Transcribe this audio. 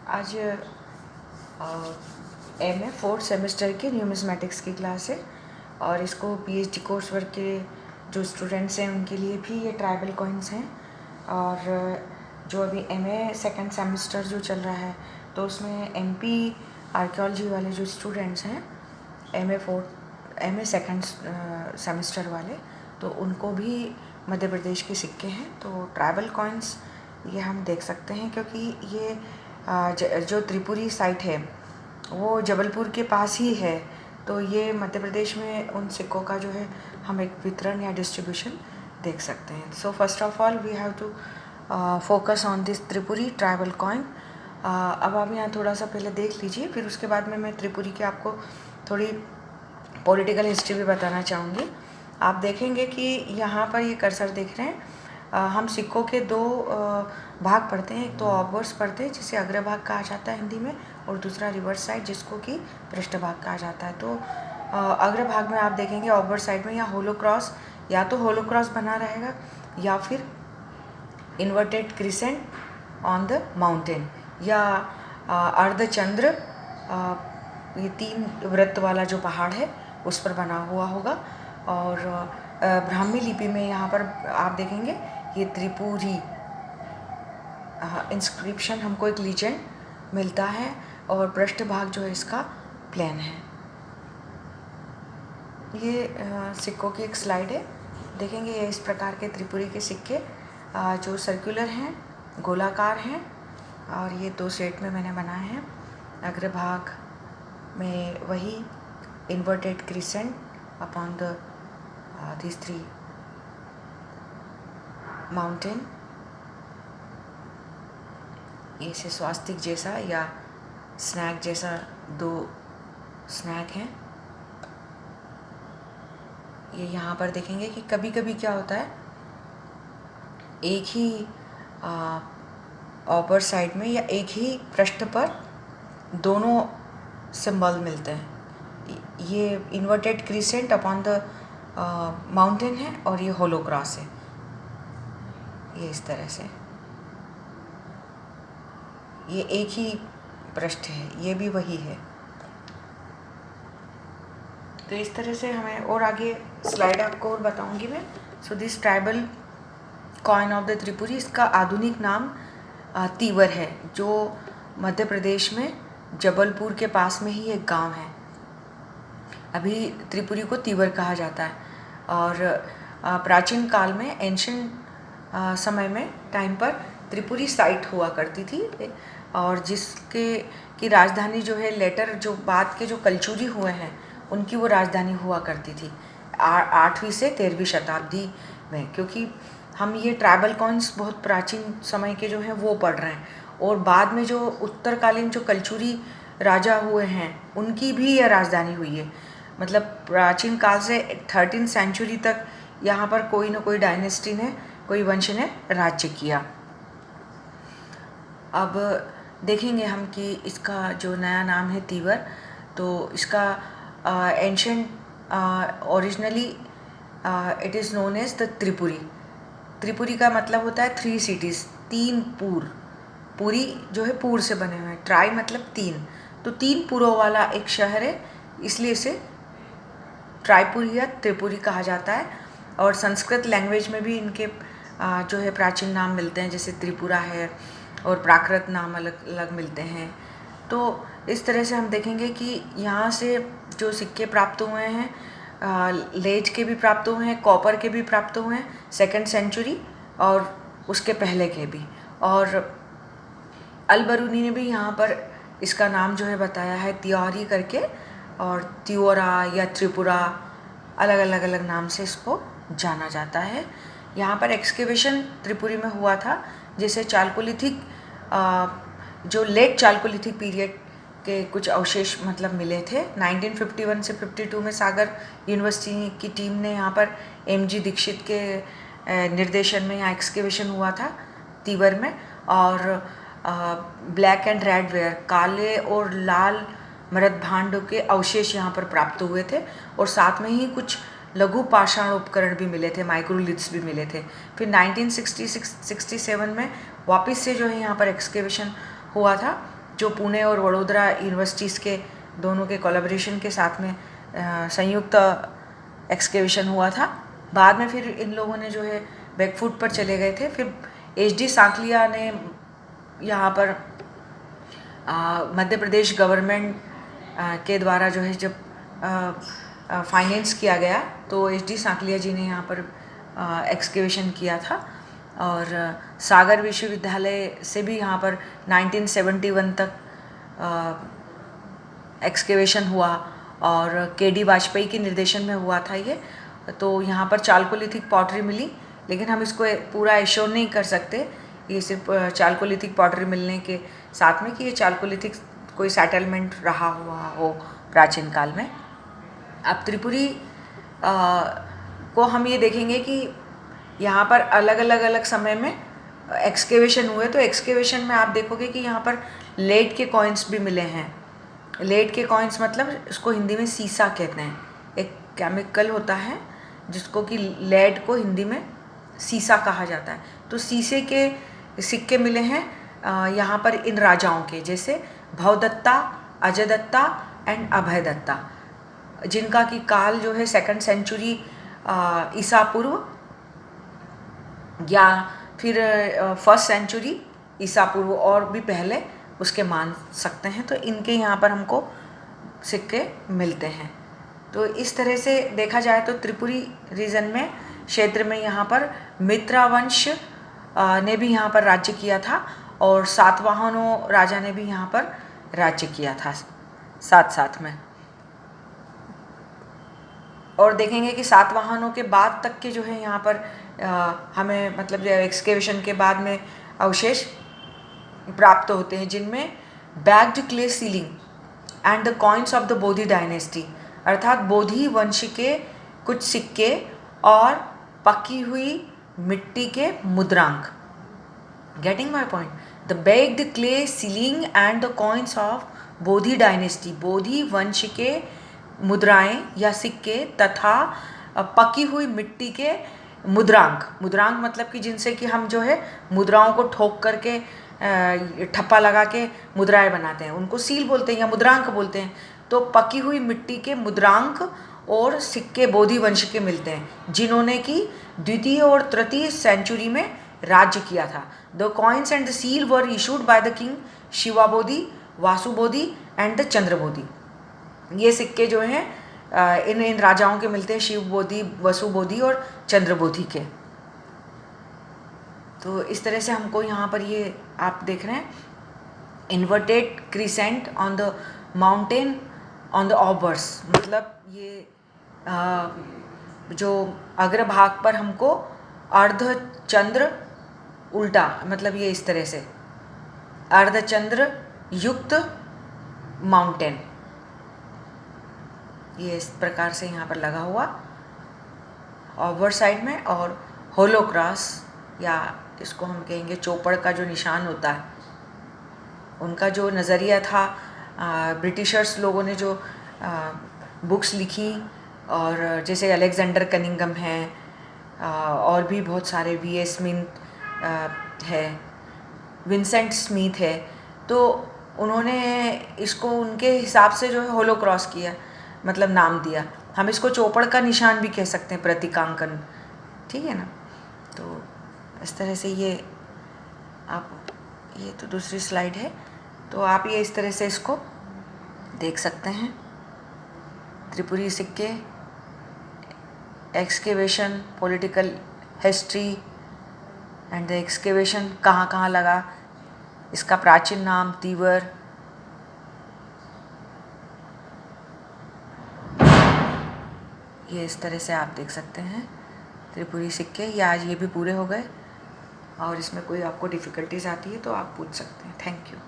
आज MA fourth semester की न्यूमिज्मेटिक्स की क्लास है और इसको पीएचडी कोर्स वर्क के जो स्टूडेंट्स हैं उनके लिए भी ये ट्राइबल कॉइन्स हैं। और जो अभी एमए सेकंड सेमेस्टर जो चल रहा है तो उसमें एमपी आर्कियोलॉजी वाले जो स्टूडेंट्स हैं एमए सेकंड सेमेस्टर वाले, तो उनको भी मध्य प्रदेश के सिक्के हैं। तो ट्राइबल कॉइन्स ये हम देख सकते हैं क्योंकि ये जो त्रिपुरी साइट है वो जबलपुर के पास ही है, तो ये मध्य प्रदेश में उन सिक्कों का जो है हम एक वितरण या डिस्ट्रीब्यूशन देख सकते हैं। So first of all we have to focus on this Tripuri tribal coin. अब आप यहाँ थोड़ा सा पहले देख लीजिए, फिर उसके बाद में मैं त्रिपुरी की आपको थोड़ी पॉलिटिकल हिस्ट्री भी बताना चाहूँगी। आप देखेंगे कि यहाँ पर ये कर्सर देख रहे हैं, हम सिक्कों के दो भाग पढ़ते हैं। एक तो ऑबवर्स पढ़ते हैं जिसे अग्रभाग कहा जाता है हिंदी में, और दूसरा रिवर्स साइड जिसको कि पृष्ठभाग कहा जाता है। तो अग्रभाग में आप देखेंगे ऑबवर्स साइड में या होलोक्रॉस, या तो होलोक्रॉस बना रहेगा या फिर inverted crescent on the mountain, या अर्धचंद्र, ये 3 वृत्त वाला जो पहाड़ है उस पर बना हुआ होगा। और ब्राह्मी लिपि में यहाँ पर आप देखेंगे ये त्रिपुरी इंस्क्रिप्शन हमको एक लीजेंड मिलता है, और पृष्ठभाग जो है इसका प्लेन है। ये सिक्कों की एक स्लाइड है, देखेंगे ये इस प्रकार के त्रिपुरी के सिक्के जो सर्कुलर हैं, गोलाकार हैं, और ये 2 सेट में मैंने बनाए हैं। अग्रभाग में वही inverted crescent upon the these 3 mountain, ये से स्वास्तिक जैसा या स्नैक जैसा 2 स्नैक हैं। ये यहाँ पर देखेंगे कि कभी कभी क्या होता है, एक ही अपर साइड में या एक ही पृष्ठ पर दोनों सिंबल मिलते हैं। ये inverted crescent upon the mountain है और ये होलोक्रॉस है, ये इस तरह से, ये एक ही पृष्ठ है, ये भी वही है। तो इस तरह से हमें, और आगे स्लाइड आपको और बताऊंगी मैं। So this tribal coin of the Tripuri, इसका आधुनिक नाम तीवर है, जो मध्य प्रदेश में जबलपुर के पास में ही एक गांव है। अभी त्रिपुरी को तीवर कहा जाता है। और प्राचीन काल में, एंशिएंट समय में टाइम पर त्रिपुरी साइट हुआ करती थी, और जिसके की राजधानी जो है, लेटर जो बाद के जो कलचुरी हुए हैं उनकी वो राजधानी हुआ करती थी 8वीं से 13वीं शताब्दी में। क्योंकि हम ये ट्राइबल कॉइन्स बहुत प्राचीन समय के जो हैं वो पढ़ रहे हैं, और बाद में जो उत्तरकालीन जो कलचुरी राजा हुए हैं उनकी भी यह राजधानी हुई है। मतलब प्राचीन काल से 13वीं सेंचुरी तक यहाँ पर कोई ना कोई डायनेस्टी ने, कोई वंश ने राज्य किया। अब देखेंगे हम कि इसका जो नया नाम है तीवर, तो इसका ancient originally it is known as the Tripuri. Tripuri का मतलब होता है 3 सिटीज़, 3 पुर। पुरी जो है पुर से बने हुए हैं, ट्राई मतलब 3, तो 3 पुरों वाला एक शहर है, इसलिए इसे ट्राइपुरी या त्रिपुरी कहा जाता है। और संस्कृत लैंग्वेज में भी इनके जो है प्राचीन नाम मिलते हैं, जैसे त्रिपुरा है, और प्राकृत नाम अलग अलग मिलते हैं। तो इस तरह से हम देखेंगे कि यहाँ से जो सिक्के प्राप्त हुए हैं, लेज के भी प्राप्त हुए हैं, कॉपर के भी प्राप्त हुए हैं, 2nd सेंचुरी और उसके पहले के भी। और अल-बरूनी ने भी यहाँ पर इसका नाम जो है बताया है तियोरी करके, और त्योरा या त्रिपुरा, अलग अलग नाम से इसको जाना जाता है। यहाँ पर एक्सकेवेशन त्रिपुरी में हुआ था, जिसे चालकोलिथिक, जो लेट चालकोलिथिक पीरियड के कुछ अवशेष मतलब मिले थे। 1951 से 52 में सागर यूनिवर्सिटी की टीम ने यहाँ पर MG दीक्षित के निर्देशन में यहाँ एक्सकेवेशन हुआ था तीवर में। और ब्लैक एंड रेड वेयर, काले और लाल मृत भांडों के अवशेष यहाँ पर प्राप्त हुए थे, और साथ में ही कुछ लघु पाषाण उपकरण भी मिले थे, माइक्रोलिथ्स भी मिले थे। फिर 1966-67 में वापस से जो है यहाँ पर एक्सकेवेशन हुआ था, जो पुणे और वडोदरा यूनिवर्सिटीज़ के दोनों के कोलैबोरेशन के साथ में संयुक्त एक्सकेवेशन हुआ था। बाद में फिर इन लोगों ने जो है बैकफुट पर चले गए थे। फिर HD सांकलिया ने यहाँ पर मध्य प्रदेश गवर्नमेंट के द्वारा जो है जब फाइनेंस किया गया तो HD सांकलिया जी ने यहाँ पर एक्सकेवेशन किया था। और सागर विश्वविद्यालय से भी यहाँ पर 1971 तक एक्सकेवेशन हुआ और KD वाजपेयी के निर्देशन में हुआ था ये। तो यहाँ पर चालकोलिथिक पॉटरी मिली, लेकिन हम इसको पूरा एश्योर नहीं कर सकते ये सिर्फ चालकोलिथिक पॉटरी मिलने के साथ में कि ये चालकोलिथिक कोई सेटलमेंट रहा हुआ हो प्राचीन काल में। अब त्रिपुरी को हम ये देखेंगे कि यहाँ पर अलग समय में एक्सकेवेशन हुए। तो एक्सकेवेशन में आप देखोगे कि यहाँ पर लेड के कॉइन्स भी मिले हैं। लेड के कॉइन्स मतलब इसको हिंदी में सीसा कहते हैं। एक केमिकल होता है जिसको कि लेड को हिंदी में सीसा कहा जाता है। तो सीसे के सिक्के मिले हैं यहाँ पर इन राजाओं के, जैसे भवदत्ता, अजयदत्ता एंड अभयदत्ता, जिनका कि काल जो है 2nd सेंचुरी ईसा पूर्व या फिर 1st सेंचुरी ईसा पूर्व और भी पहले उसके मान सकते हैं। तो इनके यहाँ पर हमको सिक्के मिलते हैं। तो इस तरह से देखा जाए तो त्रिपुरी रीजन में क्षेत्र में यहाँ पर मित्रा वंश ने भी यहाँ पर राज्य किया था और सातवाहनों राजा ने भी यहाँ पर राज्य किया था साथ में। और देखेंगे कि सातवाहनों के बाद तक के जो है यहाँ पर हमें मतलब एक्सकेवेशन के बाद में अवशेष प्राप्त होते हैं, जिनमें bagged clay sealing and the coins of the Bodhi dynasty, अर्थात बोधि वंश के कुछ सिक्के और पकी हुई मिट्टी के मुद्रांक। Getting my point? The baked clay sealing and the coins of Bodhi dynasty, Bodhi वंश के मुद्राएं या सिक्के तथा पकी हुई मिट्टी के मुद्रांक। मुद्रांक मतलब कि जिनसे कि हम जो है मुद्राओं को ठोक करके ठप्पा लगा के मुद्राएं बनाते हैं, उनको सील बोलते हैं या मुद्रांक बोलते हैं। तो पकी हुई मिट्टी के मुद्रांक और सिक्के बोधि वंश के मिलते हैं, जिन्होंने कि 2nd और 3rd सेंचुरी में राज्य किया था। The coins and the seal were issued by the king Shiva Bodhi, Vasu Bodhi and the Chandra Bodhi. ये सिक्के जो हैं इन राजाओं के मिलते हैं, शिव बोधि, वसु बोधि और चंद्र बोधि के। तो इस तरह से हमको यहाँ पर ये आप देख रहे हैं inverted crescent on the mountain on the obverse, मतलब ये जो अग्रभाग पर हमको अर्धचंद्र उल्टा, मतलब ये इस तरह से अर्धचंद्र युक्त माउंटेन, ये इस प्रकार से यहाँ पर लगा हुआ ओवर साइड में। और होलो क्रॉस या इसको हम कहेंगे चौपड़ का जो निशान होता है, उनका जो नज़रिया था, ब्रिटिशर्स लोगों ने जो बुक्स लिखी और जैसे अलेक्जेंडर कनिंगम हैं और भी बहुत सारे V.A. स्मिथ है, विंसेंट स्मिथ है, तो उन्होंने इसको उनके हिसाब से जो है होलो क्रॉस किया, मतलब नाम दिया। हम इसको चौपड़ का निशान भी कह सकते हैं, प्रतीकांकन, ठीक है ना। तो इस तरह से ये आप, ये तो दूसरी स्लाइड है, तो आप ये इस तरह से इसको देख सकते हैं। त्रिपुरी सिक्के, excavation, political history and the excavation, कहाँ कहाँ लगा, इसका प्राचीन नाम तीवर, ये इस तरह से आप देख सकते हैं त्रिपुरी सिक्के। ये आज ये भी पूरे हो गए, और इसमें कोई आपको डिफ़िकल्टीज आती है तो आप पूछ सकते हैं। Thank you.